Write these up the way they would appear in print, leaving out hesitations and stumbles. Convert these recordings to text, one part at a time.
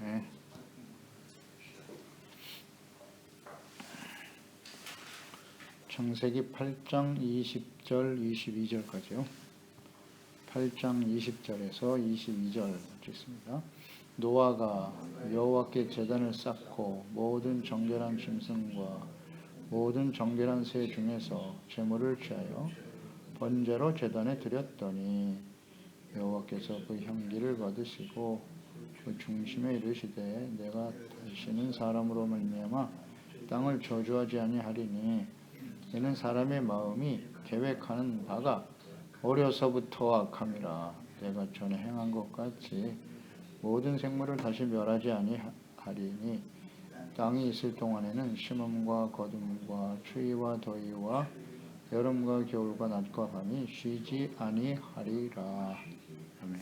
네. 창세기 8장 20절 22절까지요. 8장 20절에서 22절 읽습니다. 노아가 여호와께 제단을 쌓고 모든 정결한 짐승과 모든 정결한 새 중에서 제물을 취하여 번제로 제단에 드렸더니 여호와께서 그 향기를 받으시고 그 중심에 이르시되 내가 다시는 사람으로 말미암아 땅을 저주하지 아니하리니 이는 사람의 마음이 계획하는 바가 어려서부터 악함이라. 내가 전에 행한 것 같이 모든 생물을 다시 멸하지 아니하리니 땅이 있을 동안에는 심음과 거둠과 추위와 더위와 여름과 겨울과 낮과 밤이 쉬지 아니하리라. 아멘.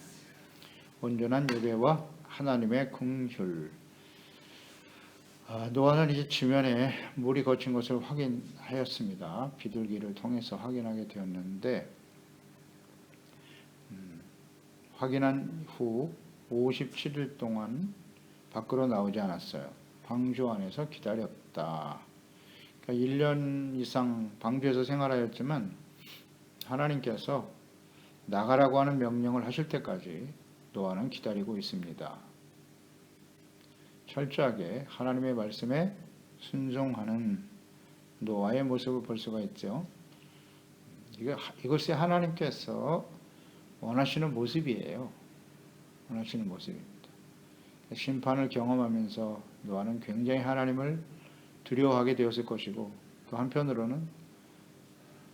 온전한 예배와 하나님의 긍휼. 노아는 이제 지면에 물이 거친 것을 확인하였습니다. 비둘기를 통해서 확인하게 되었는데 확인한 후 57일 동안 밖으로 나오지 않았어요. 방주 안에서 기다렸다. 그러니까 1년 이상 방주에서 생활하였지만 하나님께서 나가라고 하는 명령을 하실 때까지 노아는 기다리고 있습니다. 철저하게 하나님의 말씀에 순종하는 노아의 모습을 볼 수가 있죠. 이것이 하나님께서 원하시는 모습이에요. 원하시는 모습입니다. 심판을 경험하면서 노아는 굉장히 하나님을 두려워하게 되었을 것이고, 또 한편으로는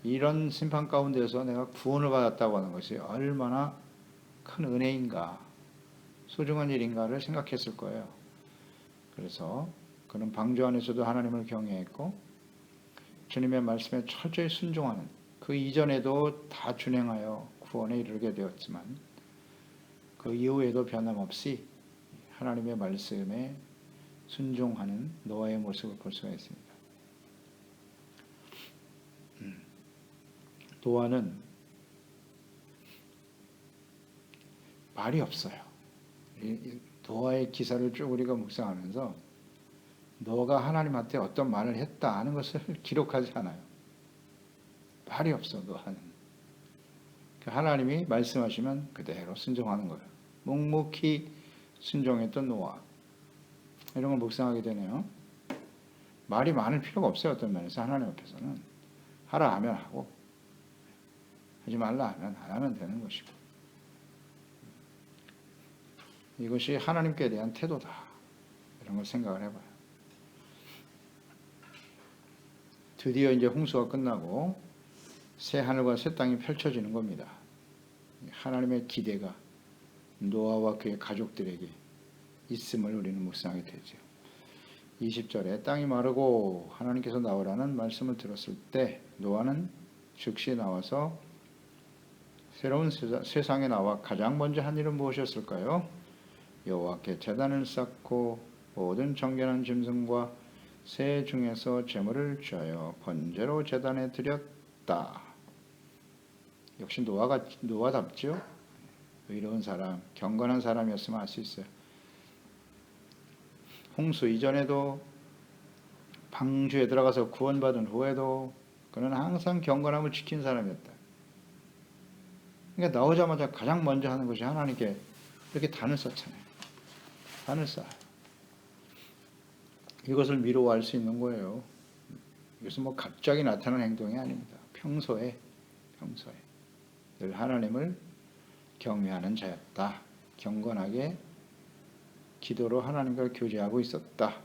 이런 심판 가운데서 내가 구원을 받았다고 하는 것이 얼마나 큰 은혜인가, 소중한 일인가를 생각했을 거예요. 그래서 그는 방주 안에서도 하나님을 경외했고 주님의 말씀에 철저히 순종하는, 그 이전에도 다 준행하여 구원에 이르게 되었지만 그 이후에도 변함없이 하나님의 말씀에 순종하는 노아의 모습을 볼 수가 있습니다. 노아는 말이 없어요. 노아의 기사를 쭉 우리가 묵상하면서 노아가 하나님한테 어떤 말을 했다 하는 것을 기록하지 않아요. 말이 없어, 노아는. 하나님이 말씀하시면 그대로 순종하는 거예요. 묵묵히 순종했던 노아. 이런 걸 묵상하게 되네요. 말이 많을 필요가 없어요. 어떤 면에서 하나님 앞에서는 하라 하면 하고 하지 말라 하면 안 하면 되는 것이고, 이것이 하나님께 대한 태도다. 이런 걸 생각을 해봐요. 드디어 이제 홍수가 끝나고 새 하늘과 새 땅이 펼쳐지는 겁니다. 하나님의 기대가 노아와 그의 가족들에게 있음을 우리는 묵상하게 되죠. 20절에 땅이 마르고 하나님께서 나오라는 말씀을 들었을 때 노아는 즉시 나와서 새로운 세상에 나와 가장 먼저 한 일은 무엇이었을까요? 여호와께 제단을 쌓고 모든 정결한 짐승과 새 중에서 제물을 취하여 번제로 제단에 드렸다. 역시 노아답죠. 의로운 사람, 경건한 사람이었으면 알 수 있어요. 홍수 이전에도 방주에 들어가서 구원받은 후에도 그는 항상 경건함을 지킨 사람이었다. 그러니까 나오자마자 가장 먼저 하는 것이 하나님께 이렇게 단을 썼잖아요. 단을 쌓아요. 이것을 미루어 알 수 있는 거예요. 이것은 뭐 갑자기 나타난 행동이 아닙니다. 평소에 늘 하나님을 경외하는 자였다. 경건하게 기도로 하나님과 교제하고 있었다.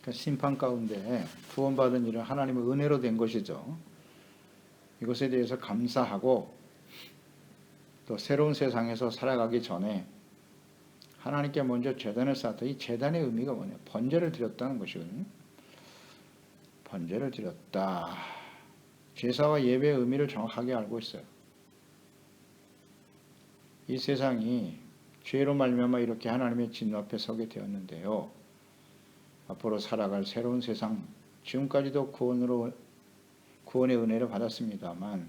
그러니까 심판 가운데 구원받은 일은 하나님의 은혜로 된 것이죠. 이것에 대해서 감사하고 또 새로운 세상에서 살아가기 전에 하나님께 먼저 제단을 쌓았다. 이 제단의 의미가 뭐냐? 번제를 드렸다는 것이거든요. 번제를 드렸다. 제사와 예배의 의미를 정확하게 알고 있어요. 이 세상이 죄로 말미암아 이렇게 하나님의 진노 앞에 서게 되었는데요. 앞으로 살아갈 새로운 세상, 지금까지도 구원의 은혜를 받았습니다만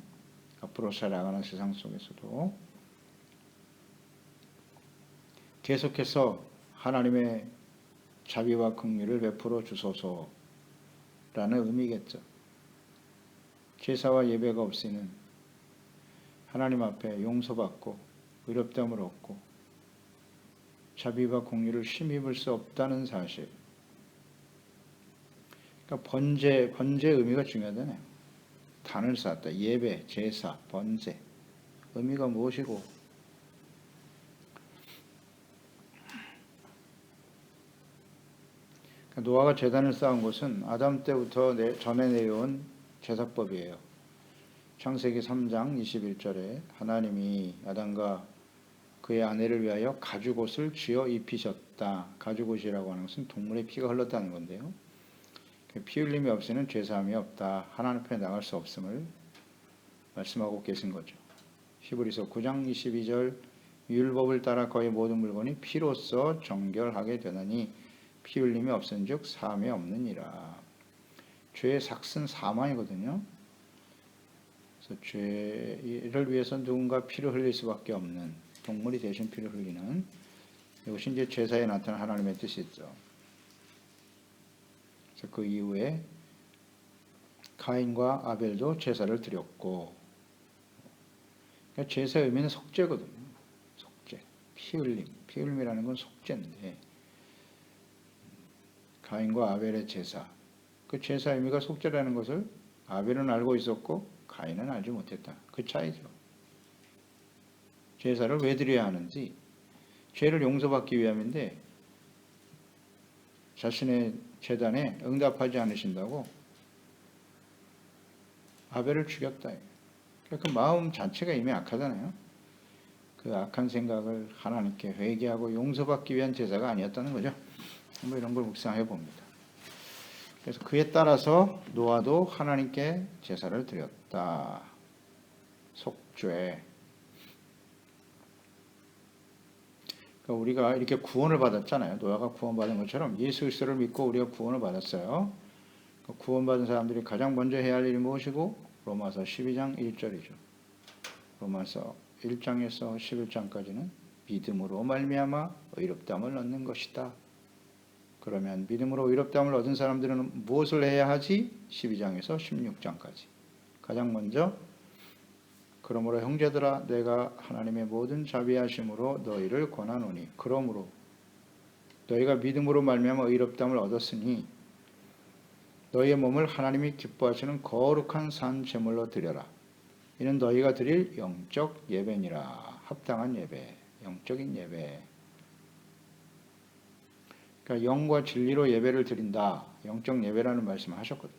앞으로 살아가는 세상 속에서도 계속해서 하나님의 자비와 긍휼을 베풀어 주소서라는 의미겠죠. 제사와 예배가 없이는 하나님 앞에 용서받고 의롭다함을 얻고 자비와 공의를 힘입을 수 없다는 사실. 그러니까 번제의 의미가 중요하잖아요. 단을 쌓았다. 예배, 제사, 번제. 의미가 무엇이고? 그러니까 노아가 제단을 쌓은 것은 아담 때부터 전해 내려온 제사법이에요. 창세기 3장 21절에 하나님이 아담과 그의 아내를 위하여 가죽옷을 쥐어 입히셨다. 가죽옷이라고 하는 것은 동물의 피가 흘렀다는 건데요. 피 흘림이 없이는 죄사함이 없다. 하나님 앞에 나갈 수 없음을 말씀하고 계신 거죠. 히브리서 9장 22절 율법을 따라 거의 모든 물건이 피로써 정결하게 되느니 피 흘림이 없은즉 사함이 없느니라. 죄의 삭은 사망이거든요. 그래서 죄를 위해서 누군가 피를 흘릴 수밖에 없는, 동물이 대신 피를 흘리는, 이것이 이제 제사에 나타난 하나님의 뜻이죠. 그래서 그 이후에 가인과 아벨도 제사를 드렸고, 그러니까 제사의 의미는 속죄거든요. 속죄, 피 흘림이라는 건 속죄인데, 가인과 아벨의 제사, 그 제사 의미가 속죄라는 것을 아벨은 알고 있었고 가인은 알지 못했다. 그 차이죠. 제사를 왜 드려야 하는지, 죄를 용서받기 위함인데 자신의 제단에 응답하지 않으신다고 아벨을 죽였다. 그 마음 자체가 이미 악하잖아요. 그 악한 생각을 하나님께 회개하고 용서받기 위한 제사가 아니었다는 거죠. 뭐 이런 걸 묵상해 봅니다. 그래서 그에 따라서 노아도 하나님께 제사를 드렸다. 속죄. 그러니까 우리가 이렇게 구원을 받았잖아요. 노아가 구원받은 것처럼 예수 그리스도를 믿고 우리가 구원을 받았어요. 구원받은 사람들이 가장 먼저 해야 할 일이 무엇이고? 로마서 12장 1절이죠. 로마서 1장에서 11장까지는 믿음으로 말미암아 의롭다함을 얻는 것이다. 그러면 믿음으로 의롭다함을 얻은 사람들은 무엇을 해야 하지? 12장에서 16장까지. 가장 먼저 그러므로 형제들아 내가 하나님의 모든 자비하심으로 너희를 권하노니 그러므로 너희가 믿음으로 말미암아 의롭다함을 얻었으니 너희의 몸을 하나님이 기뻐하시는 거룩한 산 제물로 드려라. 이는 너희가 드릴 영적 예배니라. 합당한 예배, 영적인 예배. 그러니까 영과 진리로 예배를 드린다. 영적 예배라는 말씀을 하셨거든요.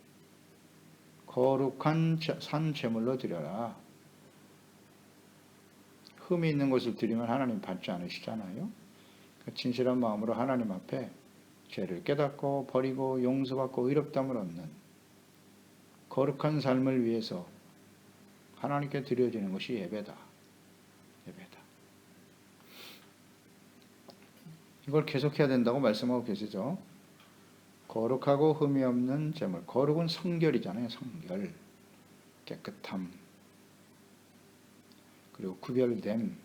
거룩한 산 제물로 드려라. 흠이 있는 것을 드리면 하나님 받지 않으시잖아요. 진실한 마음으로 하나님 앞에 죄를 깨닫고 버리고 용서받고 의롭다함을 얻는 거룩한 삶을 위해서 하나님께 드려지는 것이 예배다. 예배다. 이걸 계속해야 된다고 말씀하고 계시죠. 거룩하고 흠이 없는 제물. 거룩은 성결이잖아요. 성결. 깨끗함. 그리고 구별됨.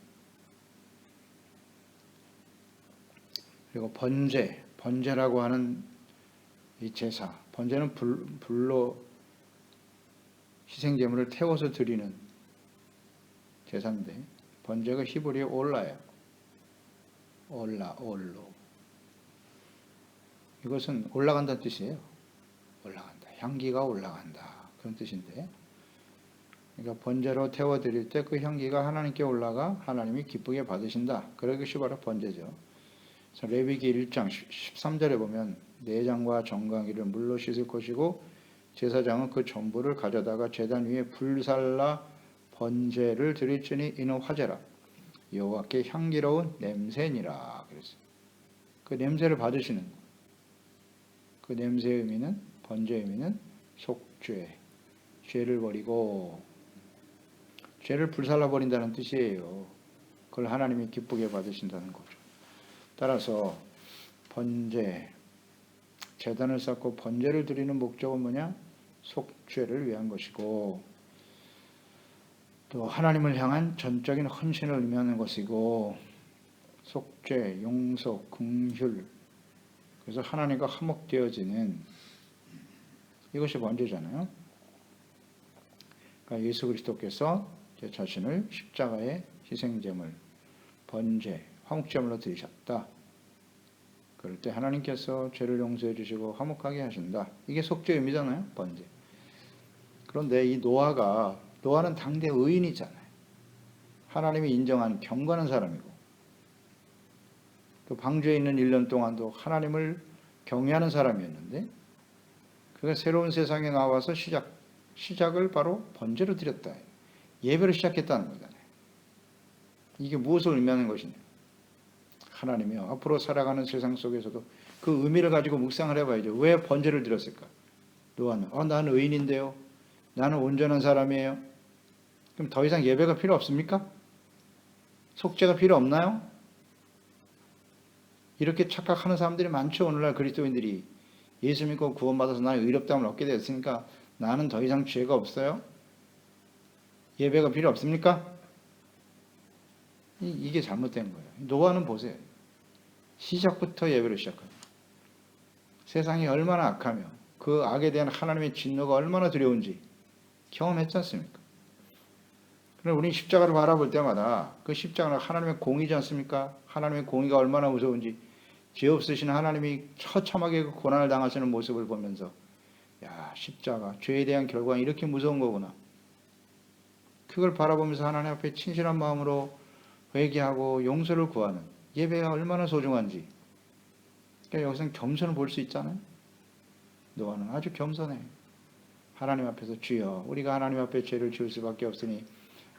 그리고 번제. 번제라고 하는 이 제사. 번제는 불로 희생제물을 태워서 드리는 제사인데 번제가 히브리어 올라예요. 올로. 이것은 올라간다는 뜻이에요. 올라간다. 향기가 올라간다. 그런 뜻인데 그러니까 번제로 태워드릴 때 그 향기가 하나님께 올라가 하나님이 기쁘게 받으신다. 그것이 바로 번제죠. 그래서 레위기 1장 13절에 보면 내장과 정강이를 물로 씻을 것이고 제사장은 그 전부를 가져다가 제단 위에 불살라 번제를 드릴지니 이는 화제라. 여호와께 향기로운 냄새니라. 그랬어요. 그 냄새를 받으시는 그 냄새의 의미는 번제의 의미는 속죄. 죄를 버리고 죄를 불살라 버린다는 뜻이에요. 그걸 하나님이 기쁘게 받으신다는 거죠. 따라서 번제, 제단을 쌓고 번제를 드리는 목적은 뭐냐? 속죄를 위한 것이고 또 하나님을 향한 전적인 헌신을 의미하는 것이고 속죄, 용서, 긍휼, 그래서 하나님과 화목되어지는 이것이 번제잖아요. 그러니까 예수 그리스도께서 제 자신을 십자가의 희생제물, 번제, 화목제물로 드리셨다. 그럴 때 하나님께서 죄를 용서해 주시고 화목하게 하신다. 이게 속죄 의미잖아요. 번제. 그런데 이 노아는 당대 의인이잖아요. 하나님이 인정한 경건한 사람이고 또 방주에 있는 1년 동안도 하나님을 경외하는 사람이었는데 그가 새로운 세상에 나와서 시작을 바로 번제로 드렸다. 예배를 시작했다는 거잖아요. 이게 무엇을 의미하는 것이냐. 하나님이요. 앞으로 살아가는 세상 속에서도 그 의미를 가지고 묵상을 해봐야죠. 왜 번제를 드렸을까? 노아는 나는 의인인데요. 나는 온전한 사람이에요. 그럼 더 이상 예배가 필요 없습니까? 속죄가 필요 없나요? 이렇게 착각하는 사람들이 많죠. 오늘날 그리스도인들이 예수 믿고 구원받아서 나는 의롭다함을 얻게 됐으니까 나는 더 이상 죄가 없어요? 예배가 필요 없습니까? 이게 잘못된 거예요. 노아는 보세요. 시작부터 예배를 시작합니다. 세상이 얼마나 악하며 그 악에 대한 하나님의 진노가 얼마나 두려운지 경험했지 않습니까? 그럼 우리는 십자가를 바라볼 때마다 그 십자가는 하나님의 공의지 않습니까? 하나님의 공의가 얼마나 무서운지 죄 없으신 하나님이 처참하게 그 고난을 당하시는 모습을 보면서 야, 십자가, 죄에 대한 결과는 이렇게 무서운 거구나. 그걸 바라보면서 하나님 앞에 친실한 마음으로 회개하고 용서를 구하는 예배가 얼마나 소중한지. 그러니까 여기서는 겸손을 볼 수 있잖아요. 노아는 아주 겸손해. 하나님 앞에서 주여, 우리가 하나님 앞에 죄를 지을 수밖에 없으니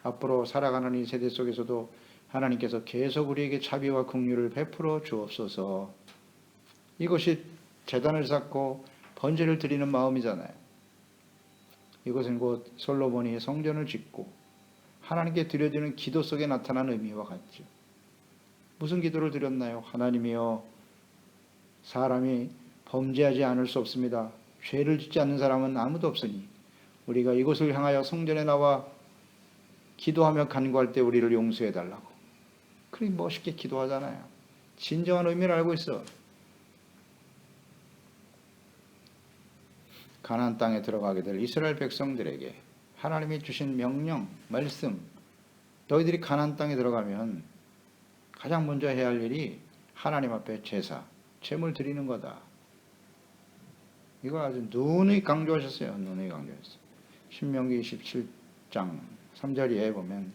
앞으로 살아가는 이 세대 속에서도 하나님께서 계속 우리에게 자비와 긍휼을 베풀어 주옵소서. 이것이 제단을 쌓고 번제를 드리는 마음이잖아요. 이것은 곧 솔로몬이 성전을 짓고 하나님께 드려지는 기도 속에 나타난 의미와 같죠. 무슨 기도를 드렸나요? 하나님이여, 사람이 범죄하지 않을 수 없습니다. 죄를 짓지 않는 사람은 아무도 없으니 우리가 이곳을 향하여 성전에 나와 기도하며 간구할 때 우리를 용서해 달라고. 그렇게 멋있게 기도하잖아요. 진정한 의미를 알고 있어. 가나안 땅에 들어가게 될 이스라엘 백성들에게 하나님이 주신 명령, 말씀, 너희들이 가나안 땅에 들어가면 가장 먼저 해야 할 일이 하나님 앞에 제사, 제물 드리는 거다. 이걸 아주 누누이 강조하셨어요. 누누이 강조했어요. 신명기 27장 3절에 보면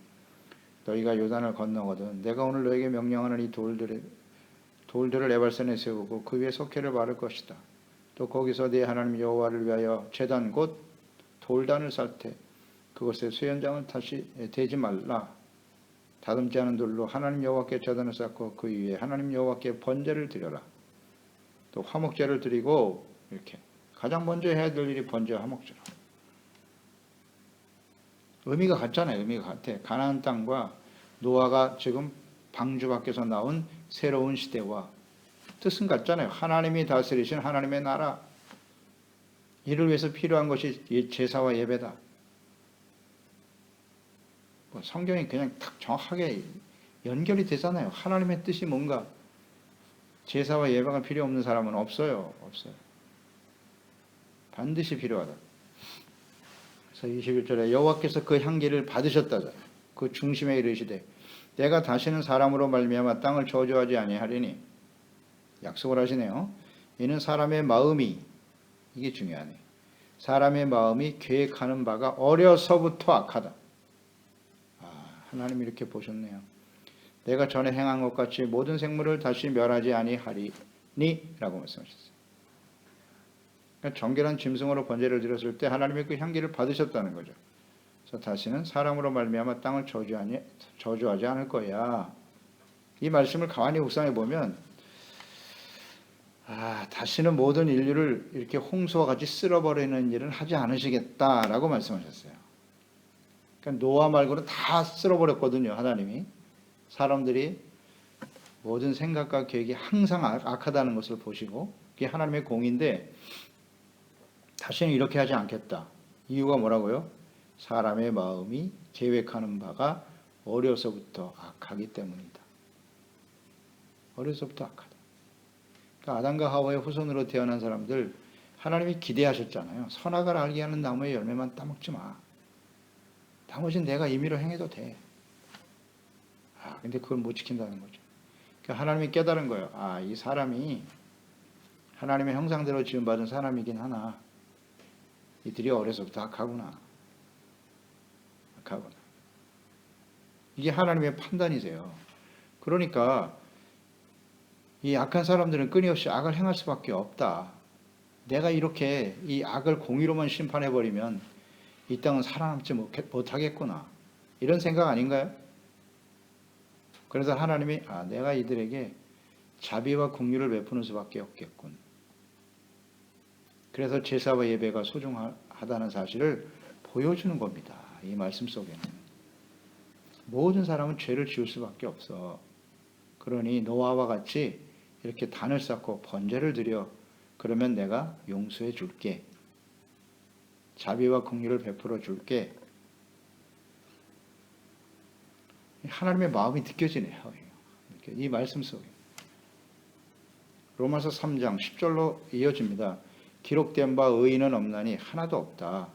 너희가 요단을 건너거든 내가 오늘 너에게 명령하는 이 돌들을 에발산에 세우고 그 위에 석회를 바를 것이다. 또 거기서 네 하나님 여호와를 위하여 제단 곧 돌단을 쌓을 때 그것에 수연장을 다시 대지 말라. 다듬지 않은 돌로 하나님 여호와께 제단을 쌓고 그 위에 하나님 여호와께 번제를 드려라. 또 화목제를 드리고 이렇게 가장 먼저 해야 될 일이 번제와 화목제라. 의미가 같잖아요. 의미가 같아. 가나안 땅과 노아가 지금 방주 밖에서 나온 새로운 시대와 뜻은 같잖아요. 하나님이 다스리신 하나님의 나라. 이를 위해서 필요한 것이 제사와 예배다. 성경이 그냥 딱 정확하게 연결이 되잖아요. 하나님의 뜻이 뭔가. 제사와 예배가 필요 없는 사람은 없어요. 없어요. 반드시 필요하다. 그래서 21절에 여호와께서 그 향기를 받으셨다잖아요. 그 중심에 이르시되 내가 다시는 사람으로 말미암아 땅을 저주하지 아니하리니 약속을 하시네요. 이는 사람의 마음이 이게 중요하네. 사람의 마음이 계획하는 바가 어려서부터 악하다. 하나님 이렇게 보셨네요. 내가 전에 행한 것 같이 모든 생물을 다시 멸하지 아니하리니 라고 말씀하셨어요. 그러니까 정결한 짐승으로 번제를 드렸을 때 하나님의 그 향기를 받으셨다는 거죠. 그래서 다시는 사람으로 말미암아 땅을 저주하지 않을 거야. 이 말씀을 가만히 묵상해 보면 다시는 모든 인류를 이렇게 홍수와 같이 쓸어버리는 일은 하지 않으시겠다라고 말씀하셨어요. 그러니까 노아 말고는 다 쓸어버렸거든요. 하나님이. 사람들이 모든 생각과 계획이 항상 악하다는 것을 보시고 그게 하나님의 공인데 다시는 이렇게 하지 않겠다. 이유가 뭐라고요? 사람의 마음이 계획하는 바가 어려서부터 악하기 때문이다. 어려서부터 악하다. 그러니까 아담과 하와의 후손으로 태어난 사람들 하나님이 기대하셨잖아요. 선악을 알게 하는 나무의 열매만 따먹지 마. 나머지는 내가 임의로 행해도 돼. 근데 그걸 못 지킨다는 거죠. 그러니까 하나님이 깨달은 거예요. 이 사람이 하나님의 형상대로 지음받은 사람이긴 하나 이들이 어려서부터 악하구나. 이게 하나님의 판단이세요. 그러니까 이 악한 사람들은 끊임없이 악을 행할 수밖에 없다. 내가 이렇게 이 악을 공의로만 심판해버리면 이 땅은 살아남지 못하겠구나. 이런 생각 아닌가요? 그래서 하나님이 내가 이들에게 자비와 긍휼을 베푸는 수밖에 없겠군. 그래서 제사와 예배가 소중하다는 사실을 보여주는 겁니다. 이 말씀 속에는. 모든 사람은 죄를 지을 수밖에 없어. 그러니 노아와 같이 이렇게 단을 쌓고 번제를 드려. 그러면 내가 용서해 줄게. 자비와 긍휼을 베풀어 줄게. 하나님의 마음이 느껴지네요. 이 말씀 속에. 로마서 3장 10절로 이어집니다. 기록된 바 의인은 없나니 하나도 없다.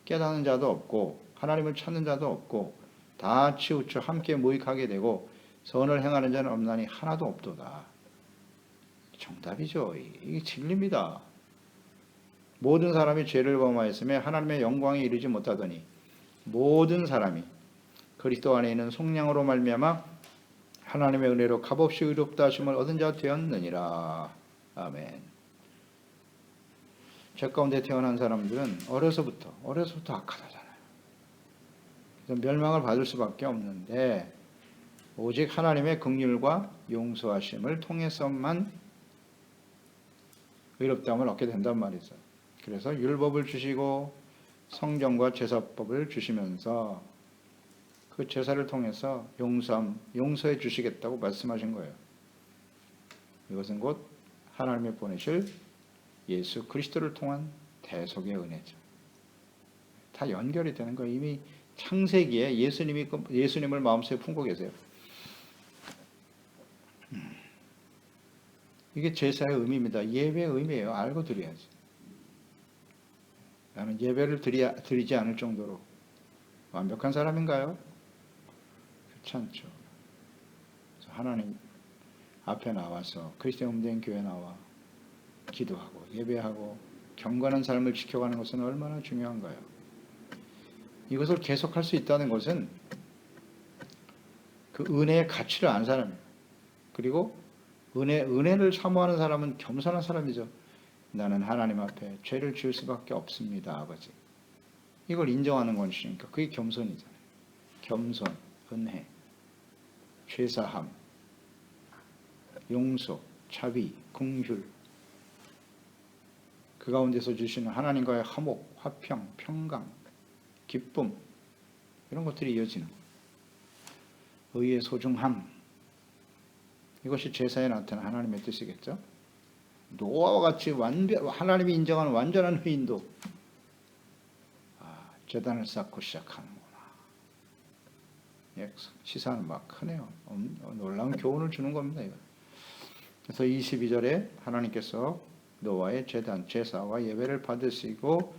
깨닫는 자도 없고 하나님을 찾는 자도 없고 다 치우쳐 함께 무익하게 되고 선을 행하는 자는 없나니 하나도 없도다. 정답이죠. 이게 진리입니다. 모든 사람이 죄를 범하였으며 하나님의 영광에 이르지 못하더니 모든 사람이 그리스도 안에 있는 속량으로 말미암아 하나님의 은혜로 값없이 의롭다 하심을 얻은 자 되었느니라. 아멘. 죄 가운데 태어난 사람들은 어려서부터 악하다잖아요. 그래서 멸망을 받을 수밖에 없는데 오직 하나님의 긍휼과 용서하심을 통해서만 의롭다함을 얻게 된단 말이죠. 그래서 율법을 주시고 성경과 제사법을 주시면서 그 제사를 통해서 용서해 주시겠다고 말씀하신 거예요. 이것은 곧 하나님이 보내실 예수 그리스도를 통한 대속의 은혜죠. 다 연결이 되는 거예요. 이미 창세기에 예수님을 마음속에 품고 계세요. 이게 제사의 의미입니다. 예배의 의미예요. 알고 드려야지. 나는 예배를 드리지 않을 정도로 완벽한 사람인가요? 그렇지 않죠. 하나님 앞에 나와서 그리스도 몸된 교회 나와 기도하고 예배하고 경건한 삶을 지켜가는 것은 얼마나 중요한가요? 이것을 계속할 수 있다는 것은 그 은혜의 가치를 아는 사람이에요. 그리고 은혜를 사모하는 사람은 겸손한 사람이죠. 나는 하나님 앞에 죄를 지을 수밖에 없습니다, 아버지. 이걸 인정하는 것이니까 그게 겸손이잖아요. 겸손, 은혜, 죄사함, 용서, 자비, 긍휼. 그 가운데서 주시는 하나님과의 화목, 화평, 평강, 기쁨 이런 것들이 이어지는 거예요. 의의 소중함. 이것이 제사에 나타난 하나님의 뜻이겠죠. 노아와 같이 하나님이 인정하는 완전한 의인도 제단을 쌓고 시작하는구나. 시사는 막 크네요. 놀라운 교훈을 주는 겁니다. 이거. 그래서 22절에 하나님께서 노아의 제단, 제사와 예배를 받으시고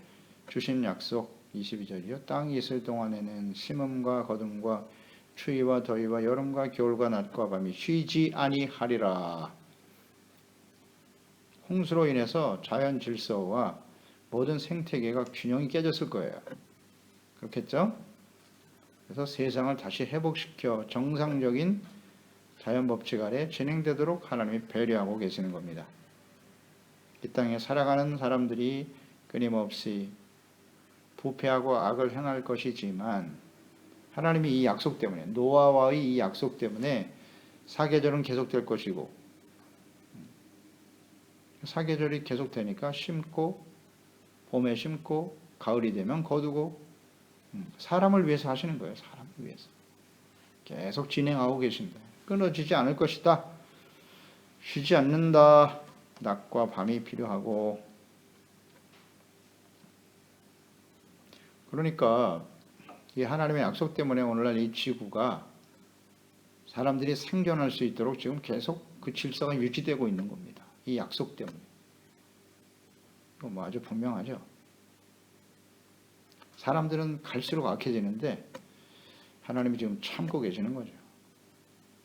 주신 약속 22절이요. 땅이 있을 동안에는 심음과 거둠과 추위와 더위와 여름과 겨울과 낮과 밤이 쉬지 아니하리라. 홍수로 인해서 자연 질서와 모든 생태계가 균형이 깨졌을 거예요. 그렇겠죠? 그래서 세상을 다시 회복시켜 정상적인 자연 법칙 아래 진행되도록 하나님이 배려하고 계시는 겁니다. 이 땅에 살아가는 사람들이 끊임없이 부패하고 악을 행할 것이지만 하나님이 이 약속 때문에 노아와의 이 약속 때문에 사계절은 계속될 것이고 사계절이 계속되니까 심고 봄에 심고 가을이 되면 거두고 사람을 위해서 하시는 거예요. 사람을 위해서 계속 진행하고 계신다. 끊어지지 않을 것이다. 쉬지 않는다. 낮과 밤이 필요하고 그러니까 이 하나님의 약속 때문에 오늘날 이 지구가 사람들이 생존할 수 있도록 지금 계속 그 질서가 유지되고 있는 겁니다. 이 약속 때문에. 이거 뭐 아주 분명하죠. 사람들은 갈수록 악해지는데 하나님이 지금 참고 계시는 거죠.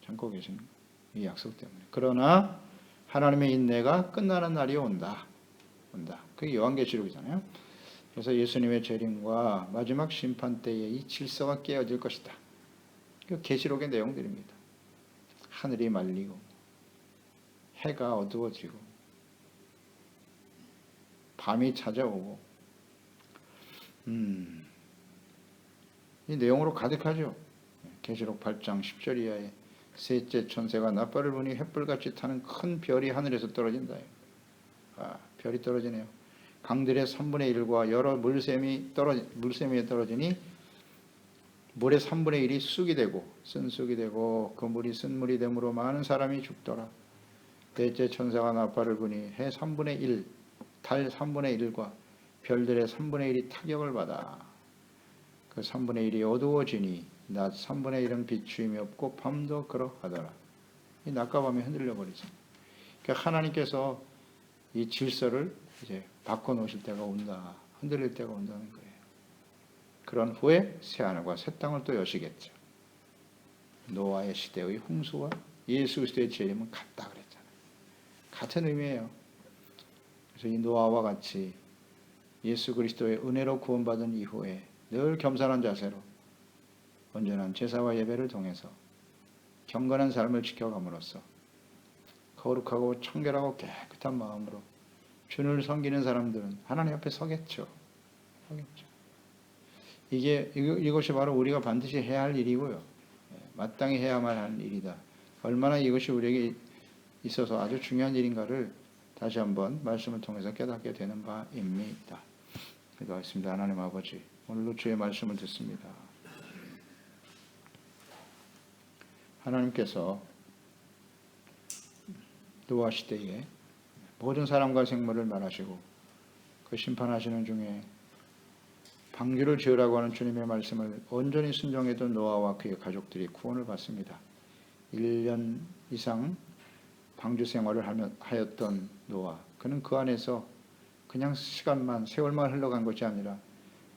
참고 계시는 거예요. 이 약속 때문에. 그러나 하나님의 인내가 끝나는 날이 온다. 그게 요한계시록이잖아요. 그래서 예수님의 재림과 마지막 심판 때에 이 질서가 깨어질 것이다. 그 계시록의 내용들입니다. 하늘이 말리고 해가 어두워지고 밤이 찾아오고 이 내용으로 가득하죠. 계시록 8장 10절 이하에 셋째 천사가 나팔을 부니 횃불같이 타는 큰 별이 하늘에서 떨어진다. 별이 떨어지네요. 강들의 3분의 1과 여러 물샘이 떨어지니 물의 3분의 1이 쑥이 되고 쓴쑥이 되고 그 물이 쓴물이 되므로 많은 사람이 죽더라. 넷째 천사가 나팔을 부니 해 3분의 1, 달 3분의 1과 별들의 3분의 1이 타격을 받아 그 3분의 1이 어두워지니 낮 3분의 1은 비추임이 없고 밤도 그러하더라. 이 낮과 밤이 흔들려 버리죠. 그러니까 하나님께서 이 질서를 이제 바꿔놓으실 때가 온다. 흔들릴 때가 온다는 거예요. 그런 후에 새하늘과 새 땅을 또 여시겠죠. 노아의 시대의 홍수와 예수 그리스도의 재림은 같다 그랬잖아요. 같은 의미예요. 그래서 이 노아와 같이 예수 그리스도의 은혜로 구원받은 이후에 늘 겸손한 자세로 온전한 제사와 예배를 통해서 경건한 삶을 지켜감으로써 거룩하고 청결하고 깨끗한 마음으로 주를 섬기는 사람들은 하나님 앞에 서겠죠. 이것이 바로 우리가 반드시 해야 할 일이고요. 마땅히 해야만 하는 일이다. 얼마나 이것이 우리에게 있어서 아주 중요한 일인가를 다시 한번 말씀을 통해서 깨닫게 되는 바입니다. 기도하겠습니다. 하나님 아버지, 오늘도 주의 말씀을 듣습니다. 하나님께서 노아 시대에 모든 사람과 생물을 말하시고 그 심판하시는 중에 방주를 지으라고 하는 주님의 말씀을 온전히 순종했던 노아와 그의 가족들이 구원을 받습니다. 1년 이상 방주 생활을 하였던 노아, 그는 그 안에서 그냥 세월만 흘러간 것이 아니라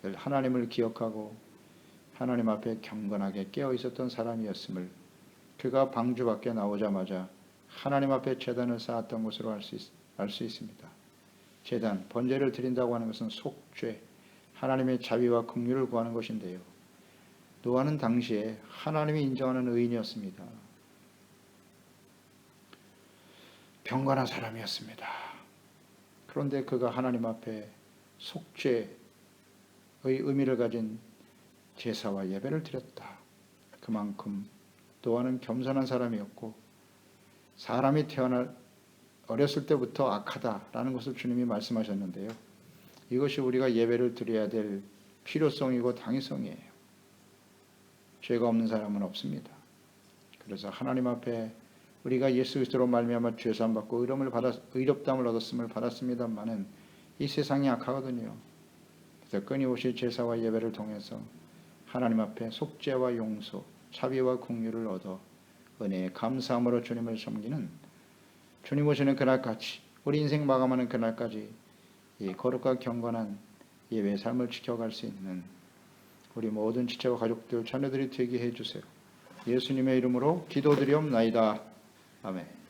늘 하나님을 기억하고 하나님 앞에 경건하게 깨어 있었던 사람이었음을 그가 방주 밖에 나오자마자 하나님 앞에 제단을 쌓았던 것으로 알 수 있습니다. 제단, 번제를 드린다고 하는 것은 속죄, 하나님의 자비와 긍휼을 구하는 것인데요. 노아는 당시에 하나님이 인정하는 의인이었습니다. 경건한 사람이었습니다. 그런데 그가 하나님 앞에 속죄의 의미를 가진 제사와 예배를 드렸다. 그만큼 노아는 겸손한 사람이었고 사람이 어렸을 때부터 악하다라는 것을 주님이 말씀하셨는데요. 이것이 우리가 예배를 드려야 될 필요성이고 당위성이에요. 죄가 없는 사람은 없습니다. 그래서 하나님 앞에 우리가 예수 그리스도로 말미암아 죄사함 받고 의롭다함을 얻었음을 받았습니다마는 이 세상이 악하거든요. 그래서 끊임없이 제사와 예배를 통해서 하나님 앞에 속죄와 용서, 자비와 긍휼을 얻어 은혜의 감사함으로 주님을 섬기는 주님 오시는 그날까지, 우리 인생 마감하는 그날까지 이 거룩과 경건한 예배의 삶을 지켜갈 수 있는 우리 모든 지체와 가족들, 자녀들이 되게 해주세요. 예수님의 이름으로 기도드리옵나이다. 아멘.